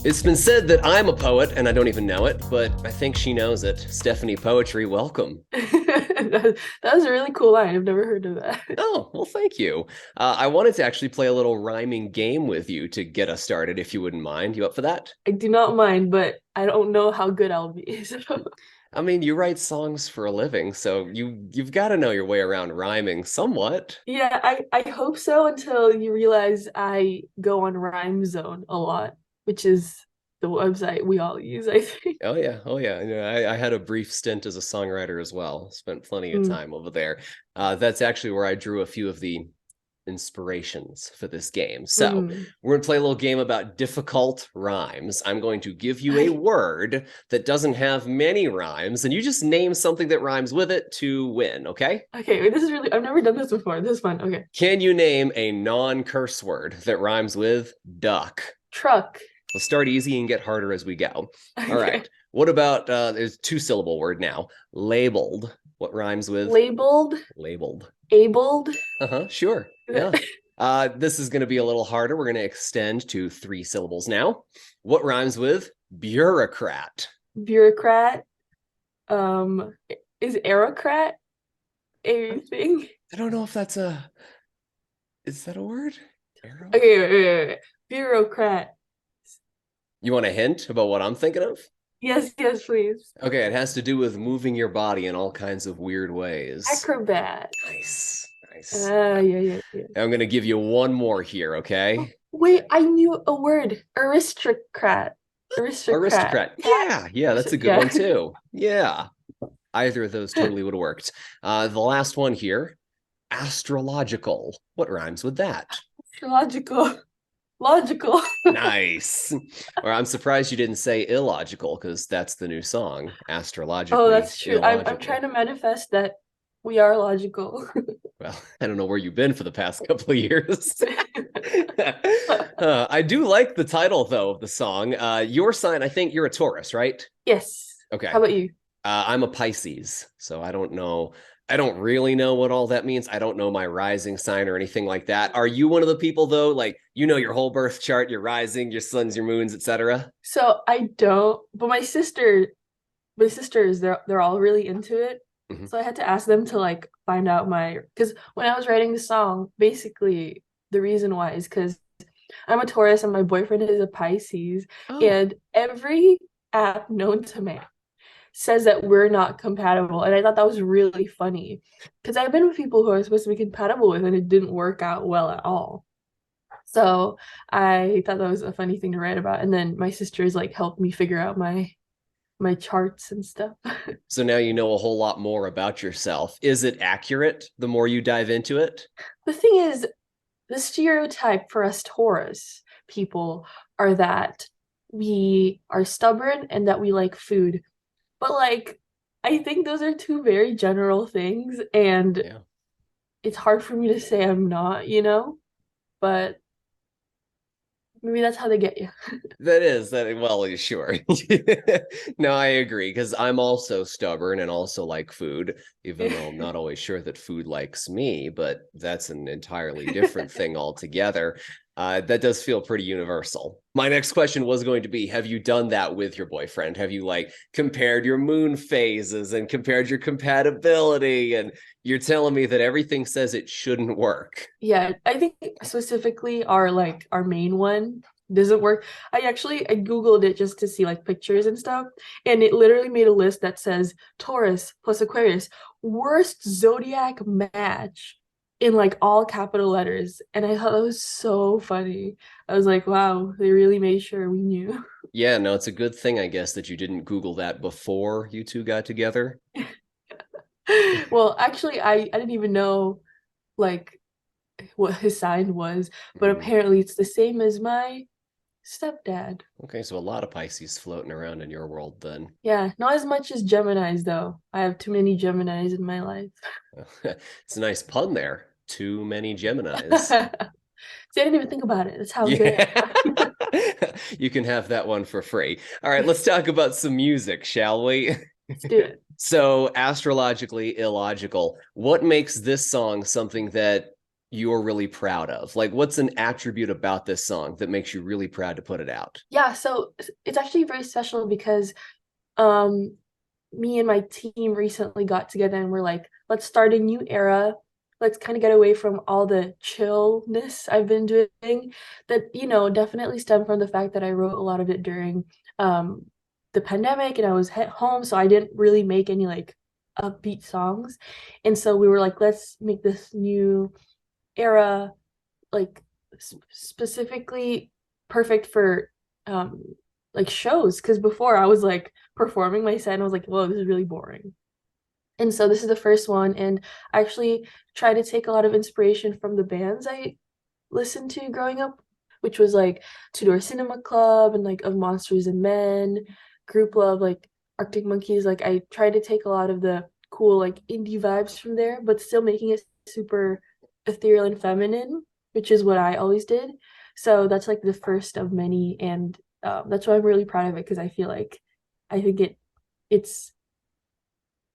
It's been said that I'm a poet and I don't even know it, but I think she knows it. Stephanie Poetri, welcome. That was a really cool line. I've never heard of that. Oh, well, thank you. I wanted to actually play a little rhyming game with you to get us started, if you wouldn't mind. You up for that? I do not mind, but I don't know how good I'll be. So, I mean, you write songs for a living, so you've got to know your way around rhyming somewhat. yeah, I hope so until you realize I go on Rhyme Zone a lot, which is the website we all use, I think. Oh yeah, oh yeah. I had a brief stint as a songwriter as well. Spent plenty of Mm, time over there. That's actually where I drew a few of the inspirations for this game. So mm. we're going to play a little game about difficult rhymes. I'm going to give you a word that doesn't have many rhymes, and you just name something that rhymes with it to win, okay? Okay, wait, this is really, I've never done this before. This is fun. Okay. Can you name a non-curse word that rhymes with duck? Truck. We'll start easy and get harder as we go. All Okay. right. What about, there's two-syllable word now, labeled. What rhymes with Labeled, labeled? abled. Uh-huh, sure. Yeah. This is going to be a little harder. We're going to extend to three syllables now. What rhymes with bureaucrat? Bureaucrat. Is aerocrat a thing? I don't know if that's a, is that a word? Arrow? Okay, wait. Bureaucrat. You want a hint about what I'm thinking of? Yes, yes, please. Okay, it has to do with moving your body in all kinds of weird ways. Acrobat. Nice, nice. Yeah. I'm going to give you one more here, Oh, okay? wait, I knew a word. Aristocrat. Aristocrat. Aristocrat. Yeah, that's a good Yeah. one too. Yeah, either of those totally would have worked. The last one here, astrological. What rhymes with that? Logical. Logical. Nice. Or I'm surprised you didn't say illogical because that's the new song, Oh, astrologically that's true. I'm trying illogical. to manifest that we are logical. Well, I don't know where you've been for the past couple of years. I do like the title though of the song. Your sign, I think you're a Taurus, right? Yes. How Okay. about you? I'm a Pisces, so I don't know. I don't really know what all that means. I don't know my rising sign or anything like that. Are you one of the people though, like you know your whole birth chart, your rising, your suns, your moons, etc.? So I don't, but my sisters, they're all really into it. Mm-hmm. So I had to ask them to like find out my because when I was writing the song, basically the reason why is because I'm a Taurus and my boyfriend is a Pisces, Oh, and every app known to man says that we're not compatible. And I thought that was really funny because I've been with people who are supposed to be compatible with, and it didn't work out well at all. So I thought that was a funny thing to write about. And then my sisters like helped me figure out my charts and stuff. so now you know a whole lot more about yourself. Is it accurate the more you dive into it? The thing is, the stereotype for us Taurus people are that we are stubborn and that we like food. But like, I think those are two very general things, and Yeah. it's hard for me to say I'm not, you know? But maybe that's how they get you. That is that well, sure. No, I agree because I'm also stubborn and also like food, even though I'm not always sure that food likes me, but that's an entirely different thing altogether. That does feel pretty universal. My next question was going to be, have you done that with your boyfriend? Have you like compared your moon phases and compared your compatibility? And you're telling me that everything says it shouldn't work. Yeah, I think specifically our main one doesn't work. I Googled it just to see like pictures and stuff, and it literally made a list that says Taurus plus Aquarius, worst zodiac match in like all capital letters. And I thought that was so funny. I was like, wow, they really made sure we knew. Yeah, no, it's a good thing, I guess, that you didn't Google that before you two got together. Well, actually, I didn't even know like what his sign was, but Mm. apparently it's the same as my stepdad. Okay, so a lot of Pisces floating around in your world then. Yeah, not as much as Geminis though. I have too many Geminis in my life. It's a nice pun there. Too many Geminis. See, I didn't even think about it. That's how good Yeah. I am. You can have that one for free. All right, let's talk about some music, shall we? Let's do it. So, astrologically illogical. What makes this song something that you're really proud of? Like, what's an attribute about this song that makes you really proud to put it out? Yeah, so it's actually very special because um me and my team recently got together and we're like, let's start a new era. Let's kind of get away from all the chillness I've been doing that, definitely stem from the fact that I wrote a lot of it during um the pandemic and I was at home, so I didn't really make any like upbeat songs. And so we were like, let's make this new era like specifically perfect for um like shows, because before I was like performing my set and I was like, whoa, this is really boring. And so this is the first one, and I actually try to take a lot of inspiration from the bands I listened to growing up, which was like Two Door Cinema Club and like Of Monsters and Men, Group Love, like Arctic Monkeys. Like I tried to take a lot of the cool like indie vibes from there, but still making it super ethereal and feminine, which is what I always did. So that's like the first of many, and that's why I'm really proud of it because I feel like I think it's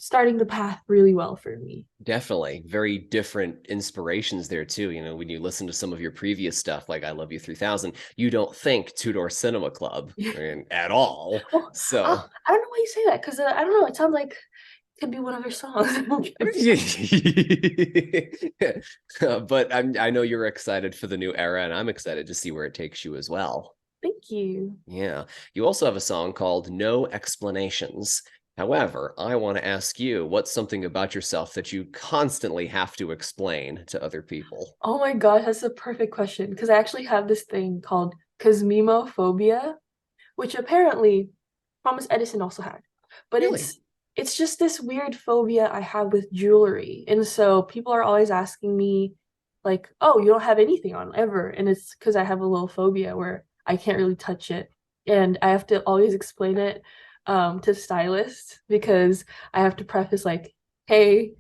starting the path really well for me. Definitely very different inspirations there too. You know, when you listen to some of your previous stuff, like I Love You 3000, you don't think Two Door Cinema Club, I mean, at all. Well, So, I don't know why you say that because I don't know. It sounds like it could be one of their songs. but I know you're excited for the new era, and I'm excited to see where it takes you as well. Thank you. Yeah. You also have a song called No Explanations. However, I want to ask you, what's something about yourself that you constantly have to explain to other people? Oh my gosh, that's a perfect question because I actually have this thing called cosmemophobia, which apparently Thomas Edison also had. But Really? it's just this weird phobia I have with jewelry. And so people are always asking me like, "Oh, you don't have anything on ever." And it's because I have a little phobia where I can't really touch it. And I have to always explain it to stylists because I have to preface like, "Hey,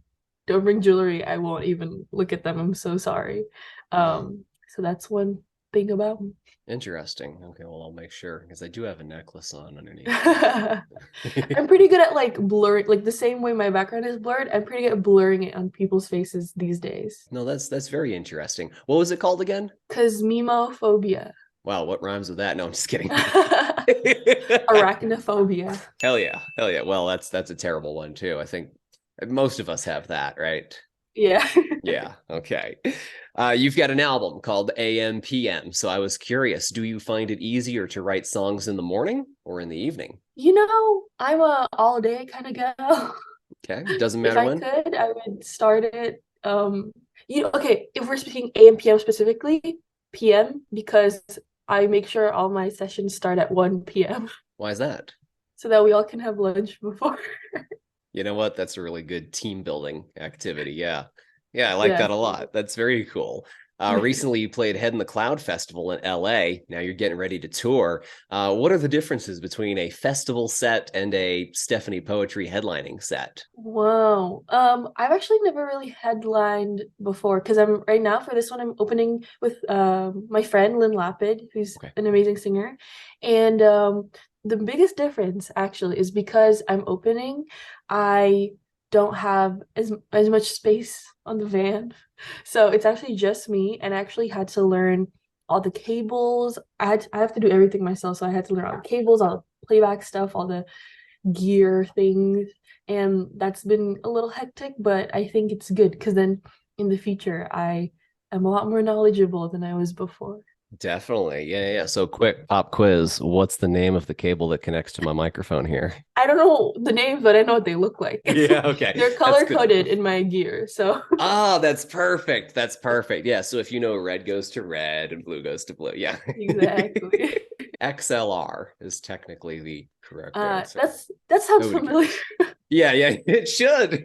don't bring jewelry. I won't even look at them. I'm so sorry." Wow. So that's one thing about me. Interesting. Okay, well, I'll make sure because I do have a necklace on underneath I'm that. pretty good at like blurring, like the same way my background is blurred. I'm pretty good at blurring it on people's faces these days. No, that's very interesting. What was it called again? Cause memophobia, Wow, what rhymes with that? No, I'm just kidding. arachnophobia. Hell yeah. Hell yeah. Well, that's a terrible one too. I think most of us have that, right? Yeah. Yeah. Okay. You've got an album called AM PM. So I was curious, do you find it easier to write songs in the morning or in the evening? I'm a all day kind of girl. Okay. Doesn't If matter I when. could, I would start it. Okay, if we're speaking AM PM specifically, PM because I make sure all my sessions start at 1 p.m. Why is that? so that we all can have lunch before. You know what? That's a really good team building activity. Yeah. Yeah, I like Yeah. that a lot. That's very cool. Recently, you played Head in the Cloud Festival in LA. Now you're getting ready to tour. What are the differences between a festival set and a Stephanie Poetry headlining set? Wow. I've actually never really headlined before because I'm right now for this one I'm opening with my friend Lynn Lapid, who's Okay. an amazing singer. And the biggest difference actually is because I'm opening, I don't have as much space on the van. So it's actually just me, and I actually had to learn all the cables. I have to do everything myself, so I had to learn all the cables, all the playback stuff, all the gear things, and that's been a little hectic, but I think it's good because then in the future I am a lot more knowledgeable than I was before. Definitely. Yeah, yeah. So quick pop quiz. What's the name of the cable that connects to my microphone here? I don't know the names, but I know what they look like. Yeah, okay. They're That's color good. coded in my gear, so Ah, that's perfect. That's perfect. Yeah. So if you know red goes to red and blue goes to blue. Yeah. exactly. XLR is technically the correct answer. That sounds Nobody familiar. cares. Yeah, yeah, it should.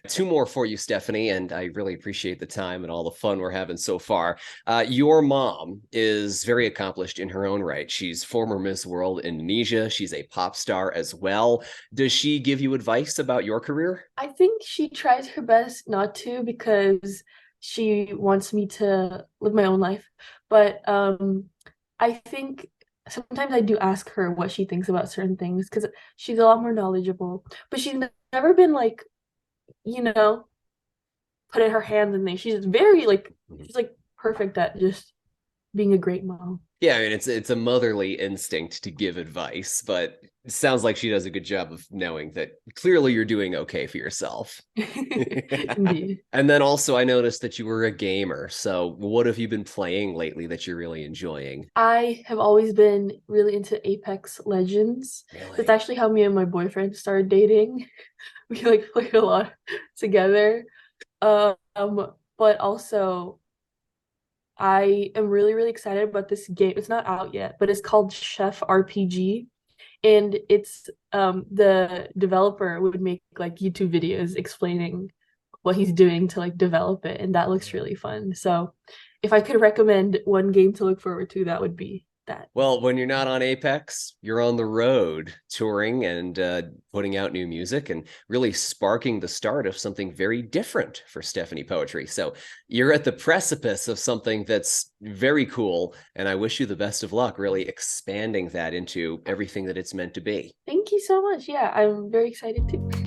Two more for you, Stephanie, and I really appreciate the time and all the fun we're having so far. Your mom is very accomplished in her own right. She's former Miss World Indonesia. She's a pop star as well. Does she give you advice about your career? I think she tries her best not to because she wants me to live my own life. But I think sometimes I do ask her what she thinks about certain things because she's a lot more knowledgeable. But she's never been like, you know, put her hands in there. She's very like Mhm. she's like perfect at just being a great mom. Yeah, I mean it's a motherly instinct to give advice, but it sounds like she does a good job of knowing that clearly you're doing okay for yourself. Indeed. And then also I noticed that you were a gamer. So what have you been playing lately that you're really enjoying? I have always been really into Apex Legends. That's Really? actually how me and my boyfriend started dating. We like played a lot together. Um, but also I am really, really excited about this game. It's not out yet, but it's called Chef RPG. And it's the developer would make like YouTube videos explaining what he's doing to like develop it, and that looks really fun. So if I could recommend one game to look forward to, that would be that. Well, when you're not on Apex, you're on the road touring and putting out new music and really sparking the start of something very different for Stephanie Poetri. So you're at the precipice of something that's very cool. And I wish you the best of luck, really expanding that into everything that it's meant to be. Thank you so much. Yeah, I'm very excited too.